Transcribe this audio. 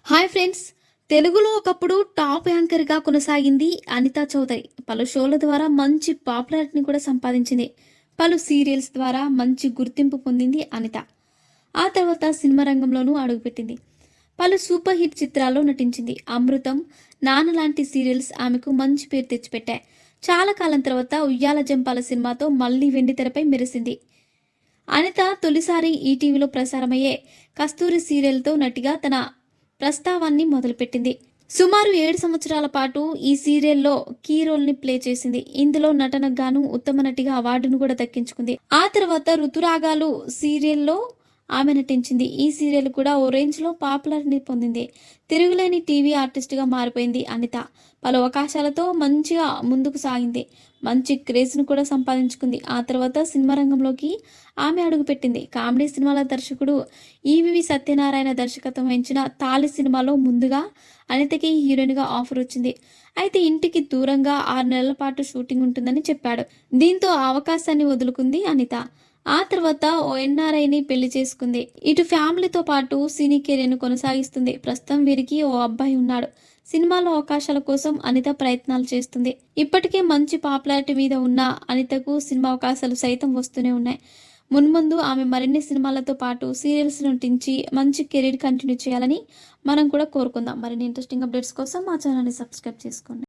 Hi friends. తెలుగులో ఒకప్పుడు top యాంకర్‌గా కొనసాగింది అనితా చౌదరి. పలు షోల ద్వారా మంచి పాపులారిటీని కూడా సంపాదించింది. పలు సీరియల్స్ ద్వారా మంచి గుర్తింపు పొందింది అనిత. ఆ తర్వాత సినిమా రంగంలోనూ అడుగుపెట్టింది. పలు సూపర్ హిట్ చిత్రాల్లో నటించింది. అమృతం, నాన్న లాంటి సీరియల్స్ ఆమెకు మంచి పేరు తెచ్చిపెట్టాయి. చాలా కాలం తర్వాత ఉయ్యాల జంపాల సినిమాతో మళ్ళీ వెండితెరపై మెరిసింది. అనిత తొలిసారి ఈటీవీలో ప్రసారమయ్యే కస్తూరి సీరియల్తో నటిగా తన ప్రస్తావాన్ని మొదలుపెట్టింది. సుమారు 7 సంవత్సరాల పాటు ఈ సీరియల్లో కీ రోల్ని ప్లే చేసింది. ఇందులో నటనకు గాను ఉత్తమ నటిగా అవార్డును కూడా దక్కించుకుంది. ఆ తర్వాత ఋతురాగాలు సీరియల్లో ఆమె నటించింది. ఈ సీరియల్ కూడా ఓ రేంజ్లో పాపులారిటీ పొందింది. తిరుగులేని టీవీ ఆర్టిస్ట్గా మారిపోయింది అనిత. పలు అవకాశాలతో మంచిగా ముందుకు సాగింది. మంచి క్రేజ్ను కూడా సంపాదించుకుంది. ఆ తర్వాత సినిమా రంగంలోకి ఆమె అడుగుపెట్టింది. కామెడీ సినిమాల దర్శకుడు ఈవివి సత్యనారాయణ దర్శకత్వం వహించిన తాళి సినిమాలో ముందుగా అనితకి హీరోయిన్గా ఆఫర్ వచ్చింది. అయితే ఇంటికి దూరంగా 6 నెలల పాటు షూటింగ్ ఉంటుందని చెప్పాడు. దీంతో ఆ అవకాశాన్ని వదులుకుంది అనిత. ఆ తర్వాత ఓ ఎన్ఆర్ఐని పెళ్లి చేసుకుంది. ఇటు ఫ్యామిలీతో పాటు సినీ కెరీర్ను కొనసాగిస్తుంది. ప్రస్తుతం వీరికి ఓ అబ్బాయి ఉన్నాడు. సినిమాలో అవకాశాల కోసం అనిత ప్రయత్నాలు చేస్తుంది. ఇప్పటికే మంచి పాపులారిటీ మీద ఉన్న అనితకు సినిమా అవకాశాలు సైతం వస్తూనే ఉన్నాయి. మున్ముందు ఆమె మరిన్ని సినిమాలతో పాటు సీరియల్స్ నటించి మంచి కెరీర్ కంటిన్యూ చేయాలని మనం కూడా కోరుకుందాం. మరిన్ని ఇంట్రెస్టింగ్ అప్డేట్స్ కోసం మా ఛానల్ని సబ్స్క్రైబ్ చేసుకోండి.